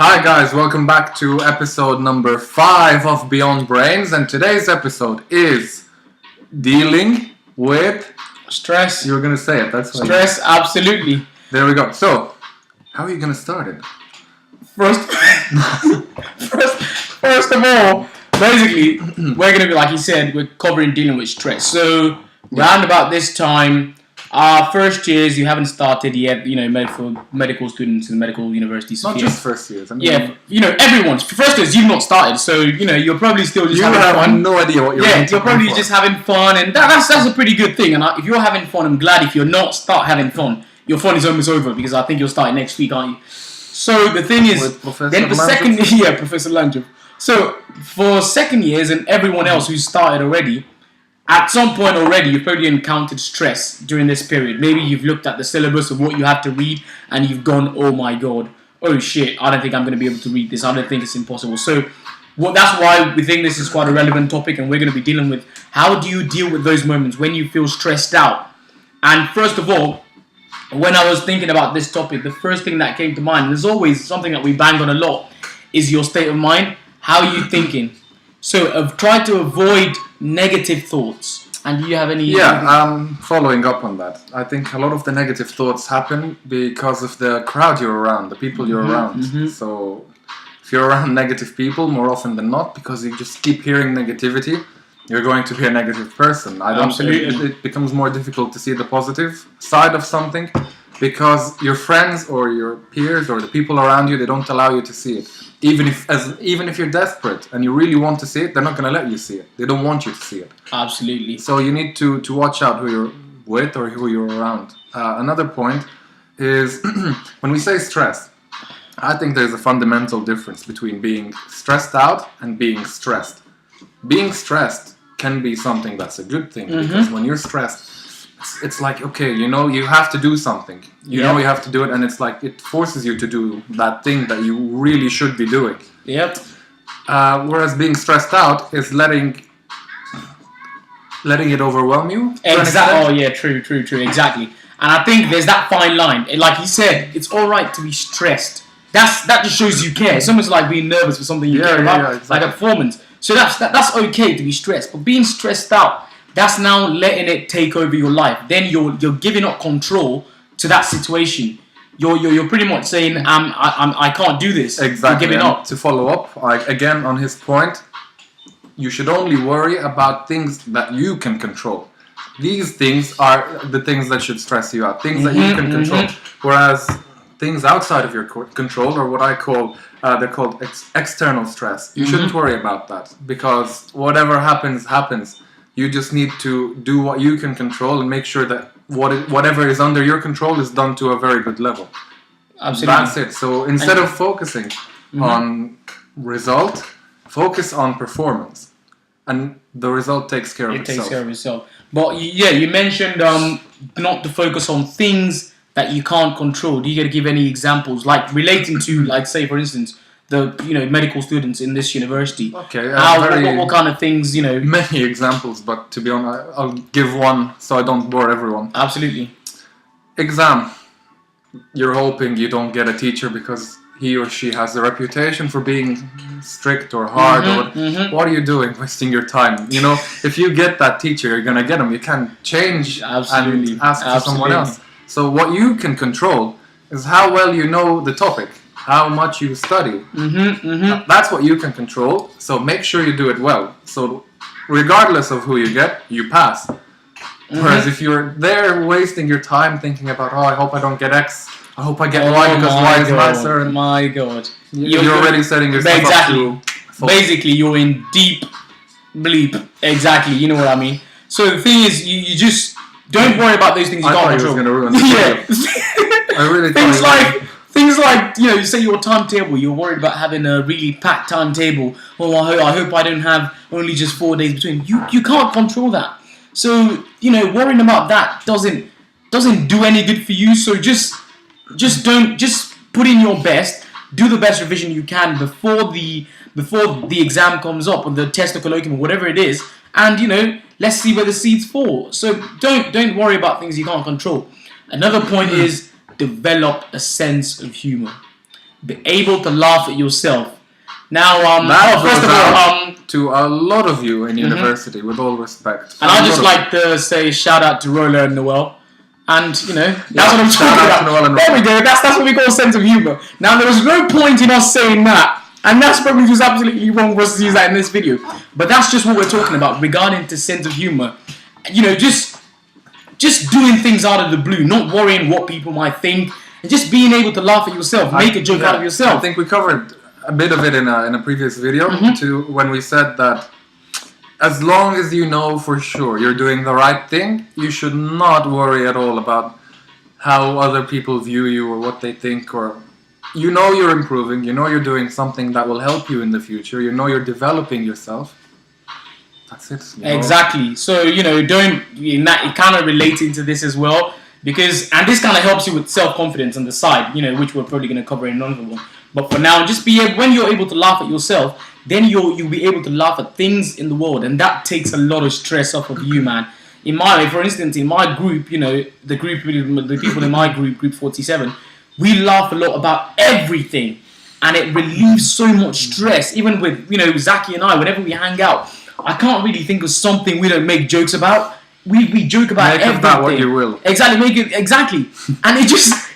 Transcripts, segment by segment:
Hi guys, welcome back to episode number 5 of Beyond Brains, and today's episode is dealing with stress. You were gonna say it. That's stress. Absolutely. There we go. So, how are you gonna start it? First of all, basically, we're gonna be like you said. We're covering dealing with stress. So, round about this time. First years, you haven't started yet, medical students in medical universities. Not just first years. Everyone's. First years, you've not started, so, you're probably still just having fun. You have no idea what you're doing. Yeah, you're probably just having fun, and that's a pretty good thing. And if you're having fun, I'm glad. If you're not, start having fun. Your fun is almost over, because I think you'll start next week, aren't you? So, the thing is, then for second year, Professor Landry. So, for second years and everyone else who's started already, at some point already, you've probably encountered stress during this period. Maybe you've looked at the syllabus of what you have to read and you've gone, oh my god, oh shit, I don't think I'm going to be able to read this. I don't think it's impossible. So that's why we think this is quite a relevant topic, and we're going to be dealing with how do you deal with those moments when you feel stressed out. And first of all, when I was thinking about this topic, the first thing that came to mind, and there's always something that we bang on a lot, is your state of mind. How are you thinking? So I've tried to avoid negative thoughts. And do you have any... Yeah, following up on that. I think a lot of the negative thoughts happen because of the crowd you're around, the people you're around. Mm-hmm. So if you're around negative people, more often than not, because you just keep hearing negativity, you're going to be a negative person. Absolutely. It becomes more difficult to see the positive side of something because your friends or your peers or the people around you, they don't allow you to see it. Even if you're desperate and you really want to see it, they're not going to let you see it. They don't want you to see it. Absolutely. So you need to watch out who you're with or who you're around. Another point is when we say stress, I think there's a fundamental difference between being stressed out and being stressed. Being stressed can be something that's a good thing, because when you're stressed, it's like, okay, you have to do something. You know you have to do it, and it's like it forces you to do that thing that you really should be doing. Yep. Whereas being stressed out is letting it overwhelm you. Exactly. Oh yeah, true, exactly. And I think there's that fine line. Like you said, it's all right to be stressed. That just shows you care. It's almost like being nervous for something you care about, exactly. like a performance. So that's okay to be stressed, but being stressed out, that's now letting it take over your life. Then you're giving up control to that situation. You're pretty much saying I can't do this. Exactly. You're giving up. To follow up, again on his point, you should only worry about things that you can control. These things are the things that should stress you out. Things that you can control. Whereas things outside of your control, or what I call they're called external stress. You shouldn't worry about that, because whatever happens. You just need to do what you can control and make sure that whatever is under your control is done to a very good level. Absolutely. That's it. So instead of focusing on result, focus on performance. And the result takes care of itself. It takes care of itself. But yeah, you mentioned not to focus on things that you can't control. Do you get to give any examples, like relating to, like, say, for instance, the medical students in this university? Okay. What kind of things, Many examples, but to be honest, I'll give one so I don't bore everyone. Absolutely. Exam. You're hoping you don't get a teacher because he or she has a reputation for being strict or hard. What are you doing, wasting your time? If you get that teacher, you're gonna get him. You can't change and ask for someone else. So what you can control is how well you know the topic, how much you study. That's what you can control. So make sure you do it well. So regardless of who you get, you pass. Whereas if you're there wasting your time thinking about, I hope I don't get X, I hope I get Y because Y is nicer. My God. You're already setting yourself up to... Basically, you're in deep bleep. Exactly, you know what I mean? So the thing is, you just don't worry about those things you can't control. I thought he was going to ruin the Yeah. I really Things like, you say your timetable, you're worried about having a really packed timetable. Oh, I hope I don't have only just 4 days between. You can't control that. So, worrying about that doesn't do any good for you. So just put in your best, do the best revision you can before the exam comes up, or the test or colloquium, or whatever it is, and let's see where the seeds fall. So don't worry about things you can't control. Another point is develop a sense of humor. be able to laugh at yourself. Now, that first of all, to a lot of you in university, with all respect. And I just like to say shout out to Roller and Noel. And, you know, that's what I'm talking about. There we go. That's what we call sense of humour. Now, there was no point in us saying that. And that's probably just absolutely wrong for us to use that in this video. But that's just what we're talking about regarding to sense of humour. You know, just doing things out of the blue, not worrying what people might think, and just being able to laugh at yourself, make a joke out of yourself. I think we covered a bit of it in a previous video to when we said that as long as you know for sure you're doing the right thing, you should not worry at all about how other people view you or what they think, or you know you're improving, you know you're doing something that will help you in the future, you know you're developing yourself. That's it. You know? Exactly. So, you know, it kind of relates into this as well, because, and this kind of helps you with self-confidence on the side, you know, which we're probably going to cover in another one. But for now, just when you're able to laugh at yourself, then you'll be able to laugh at things in the world, and that takes a lot of stress off of you, man. For instance, in my group, you know, the people in my group 47, we laugh a lot about everything, and it relieves so much stress. Even with, you know, Zaki and I, whenever we hang out, I can't really think of something we don't make jokes about. We joke about everything. Make about what you will. Exactly, and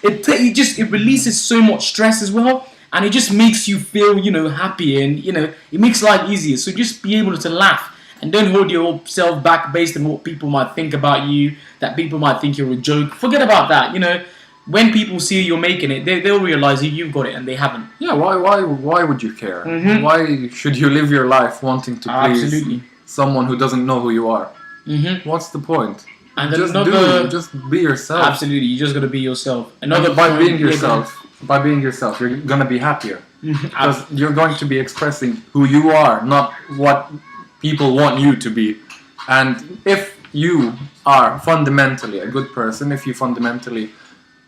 it releases so much stress as well. And it just makes you feel, you know, happy, and, you know, it makes life easier. So just be able to laugh and don't hold yourself back based on what people might think about you, that people might think you're a joke. Forget about that, you know. When people see you're making it, they'll realize you've got it and they haven't. Yeah, why would you care? Why should you live your life wanting to please someone who doesn't know who you are? What's the point? And just be yourself. Absolutely, you just got to be yourself. By being yourself, you're gonna be happier because you're going to be expressing who you are, not what people want you to be. And if you are fundamentally a good person, if you fundamentally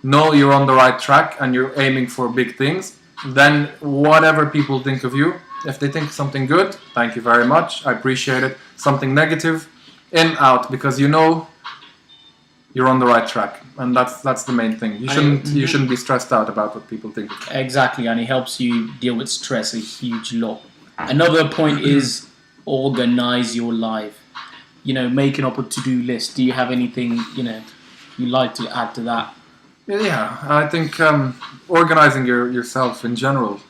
know you're on the right track and you're aiming for big things, then whatever people think of you, if they think something good, thank you very much, I appreciate it. Something negative, in, out, because you know you're on the right track, and that's the main thing. You shouldn't be stressed out about what people think. Exactly, and it helps you deal with stress a huge lot. Another point is organize your life. You know, making up a to-do list. Do you have anything, you know, you like to add to that? Yeah, I think organizing yourself in general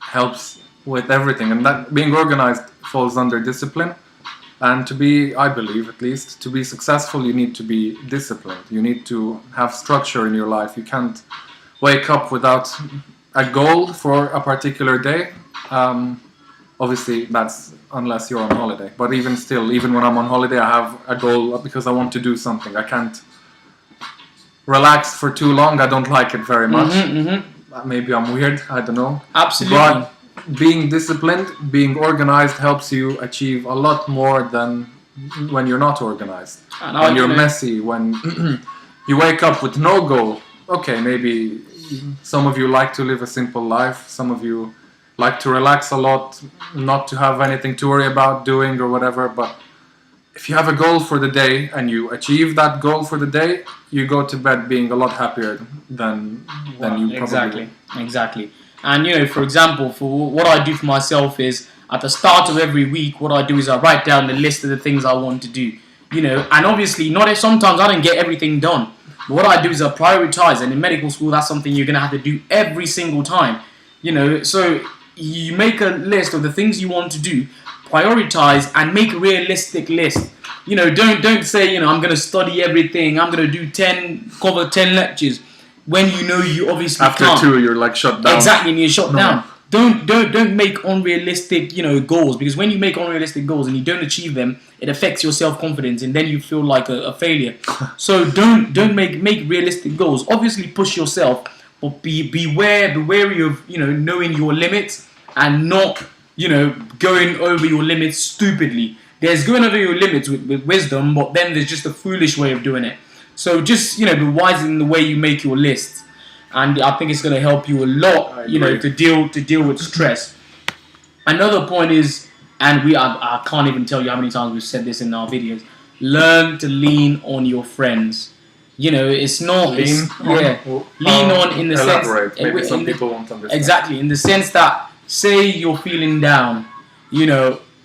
helps with everything, and that being organized falls under discipline. And I believe at least, to be successful, you need to be disciplined. You need to have structure in your life. You can't wake up without a goal for a particular day. Obviously, that's unless you're on holiday. But even still, even when I'm on holiday, I have a goal because I want to do something. I can't relax for too long. I don't like it very much. Maybe I'm weird. I don't know. Absolutely. But being disciplined, being organized helps you achieve a lot more than when you're not organized. When you're messy, when you wake up with no goal. Okay, maybe some of you like to live a simple life. Some of you like to relax a lot, not to have anything to worry about doing or whatever. But if you have a goal for the day and you achieve that goal for the day, you go to bed being a lot happier than you probably would. Exactly. And, you know, for example, for what I do for myself is at the start of every week, what I do is I write down the list of the things I want to do. You know, and obviously, sometimes I don't get everything done. But what I do is I prioritize, and in medical school, that's something you're going to have to do every single time. You know, so you make a list of the things you want to do, prioritize, and make a realistic list. You know, don't say, you know, I'm going to study everything, I'm going to cover 10 lectures. When you know you obviously after can't. 2 you're like shut down. Exactly, and you're shut down. Don't make unrealistic, you know, goals, because when you make unrealistic goals and you don't achieve them, it affects your self-confidence, and then you feel like a failure. So don't make realistic goals. Obviously push yourself, but be wary of, you know, knowing your limits and not, you know, going over your limits stupidly. There's going over your limits with wisdom, but then there's just a foolish way of doing it. So just, you know, be wise in the way you make your lists, and I think it's going to help you a lot, you know, to deal with stress. Another point is, and I can't even tell you how many times we've said this in our videos, learn to lean on your friends. It's not. Lean on in the sense. Maybe some people won't understand. Exactly, in the sense that, say you're feeling down,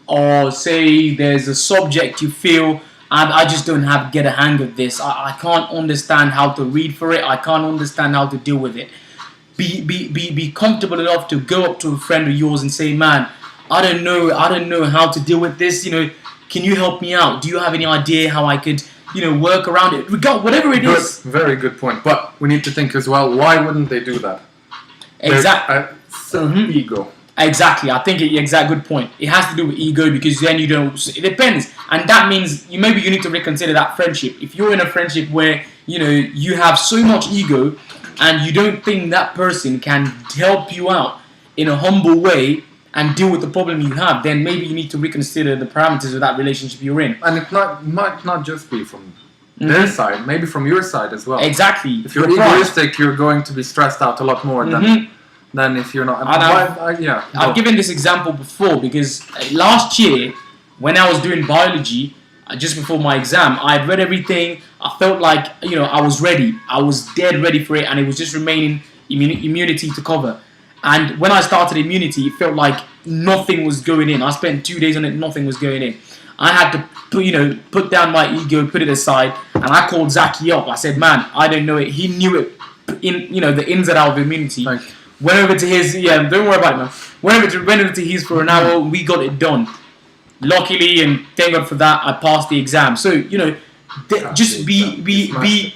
or say there's a subject you feel, I just don't get a hang of this. I can't understand how to read for it. I can't understand how to deal with it. Be comfortable enough to go up to a friend of yours and say, man, I don't know how to deal with this. Can you help me out? Do you have any idea how I could, work around it? Whatever it is. Very good point. But we need to think as well, why wouldn't they do that? Exactly. Ego. Exactly. I think good point. It has to do with ego, because then you don't. It depends, and that means maybe you need to reconsider that friendship. If you're in a friendship where you have so much ego, and you don't think that person can help you out in a humble way and deal with the problem you have, then maybe you need to reconsider the parameters of that relationship you're in. And it might not just be from their side, maybe from your side as well. Exactly. If you're egoistic, you're going to be stressed out a lot more than if you're not. I've given this example before, because last year, when I was doing biology, just before my exam, I had read everything. I felt like, I was ready. I was dead ready for it, and it was just remaining immunity to cover. And when I started immunity, it felt like nothing was going in. I spent 2 days on it, nothing was going in. I had to put down my ego, put it aside, and I called Zaki up. I said, man, I don't know it. He knew it, the ins and outs of immunity. Thank you. Went over to his, don't worry about it, man. Went over to his for an hour, we got it done. Luckily, and thank God for that, I passed the exam. So, just be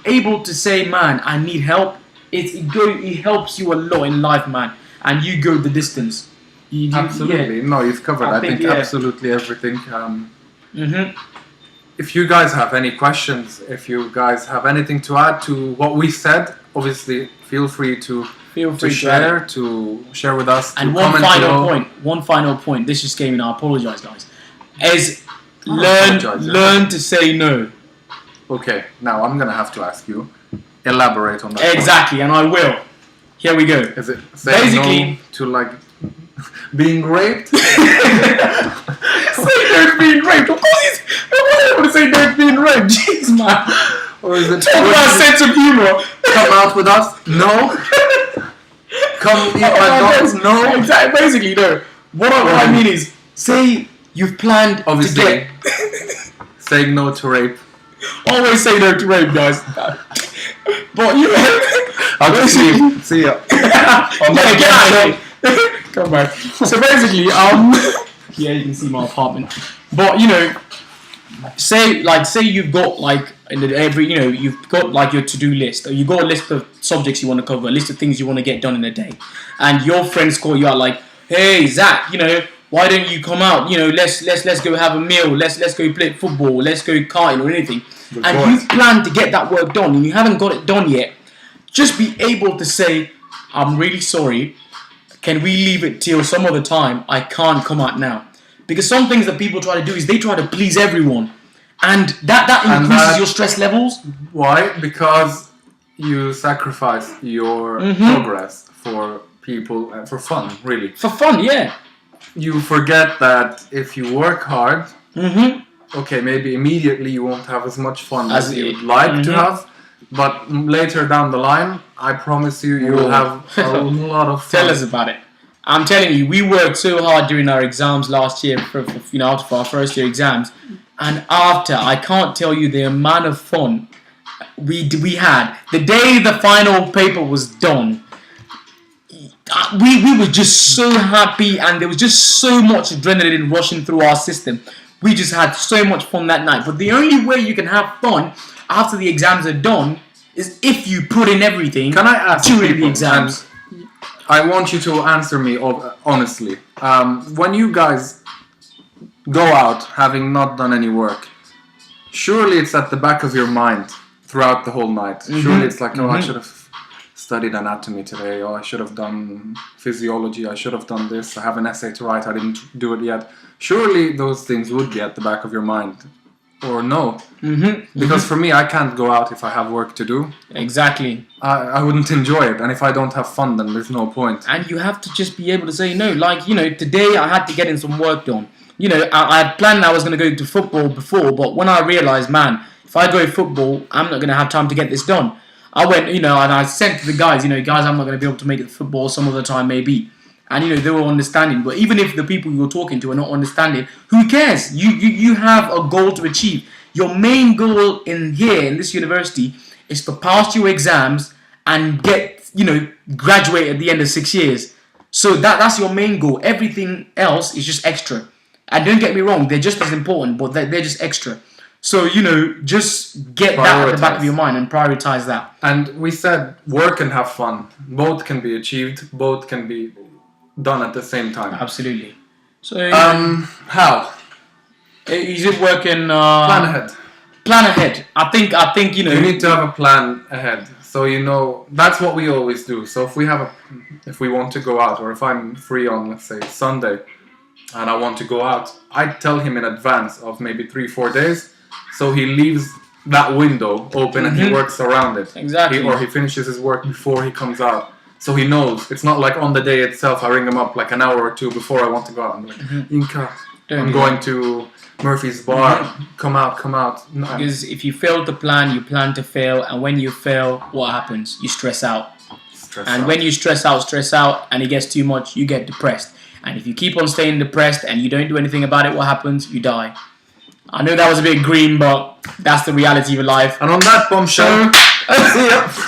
able to say, man, I need help. It helps you a lot in life, man. And you go the distance. Absolutely. Yeah. No, you've covered, I think absolutely everything. If you guys have any questions, if you guys have anything to add to what we said, obviously feel free to share with us. And one final point. This just came in. I apologize, guys. Is learn to say no. Okay, now I'm gonna have to ask you. Elaborate on that. Exactly, and I will. Here we go. Is it basically no to being raped? Say no to being raped. Of course, I want to say no to being raped. Jeez, man. Or is it talk about sense of humor? Come out with us? No. Come eat McDonald's? No. Exactly. Basically, no. What I mean is, say you've planned obviously to get saying no to rape. Always say no to rape, guys. But I'll just see ya. Get out of here. Come back. So basically, yeah, you can see my apartment. But say you've got you've got your to-do list, or you've got a list of subjects you want to cover, a list of things you want to get done in a day, and your friends call you out like, hey Zach, why don't you come out? Let's go have a meal. Let's go play football. Let's go karting or anything. And you've planned to get that work done, and you haven't got it done yet. Just be able to say, I'm really sorry. Can we leave it till some other time? I can't come out now. Because some things that people try to do is they try to please everyone. And that increases your stress levels. Why? Because you sacrifice your progress for people, for fun, really. For fun, yeah. You forget that if you work hard, okay, maybe immediately you won't have as much fun as you would like to have, but later down the line, I promise you will have a lot of fun. Tell us about it. I'm telling you, we worked so hard during our exams last year for our first year exams, and after, I can't tell you the amount of fun we had. The day the final paper was done, we were just so happy, and there was just so much adrenaline rushing through our system. We just had so much fun that night. But the only way you can have fun after the exams are done is if you put in everything. Can I ask during the exams? I want you to answer me honestly. When you guys go out having not done any work, surely it's at the back of your mind throughout the whole night. Surely it's like, I should have studied anatomy today, or I should have done physiology, I should have done this, I have an essay to write, I didn't do it yet. Surely those things would be at the back of your mind. Or no. Because for me, I can't go out if I have work to do. Exactly. I wouldn't enjoy it. And if I don't have fun, then there's no point. And you have to just be able to say no. Like, today I had to get in some work done. I had planned I was going to go to football before, but when I realised, man, if I go football, I'm not going to have time to get this done. I went, and I said to the guys, guys, I'm not going to be able to make it to football some of the time, maybe. And, they were understanding. But even if the people you're talking to are not understanding, who cares? You have a goal to achieve. Your main goal in this university is to pass your exams and get, graduate at the end of 6 years. So that's your main goal. Everything else is just extra. And don't get me wrong, they're just as important, but they're just extra. So, just get that at the back of your mind and prioritize that. And we said work and have fun. Both can be achieved. Both can be done at the same time. Absolutely. So, how? Is it working? Plan ahead. Plan ahead. I think You need to have a plan ahead. So that's what we always do. So if we want to go out, or if I'm free on, let's say, Sunday, and I want to go out, I tell him in advance of maybe 3-4 days, so he leaves that window open and he works around it. Exactly. Or he finishes his work before he comes out, so he knows. It's not like on the day itself I ring him up like an hour or two before I want to go out. I'm like, Inka, I'm going to Murphy's Bar. Come out. No. Because if you fail to plan, you plan to fail, and when you fail, what happens? You stress out. When you stress out, and it gets too much, you get depressed. And if you keep on staying depressed and you don't do anything about it, what happens? You die. I know that was a bit green, but that's the reality of life. And on that bombshell,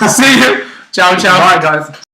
see you. Ciao, ciao. Bye, guys.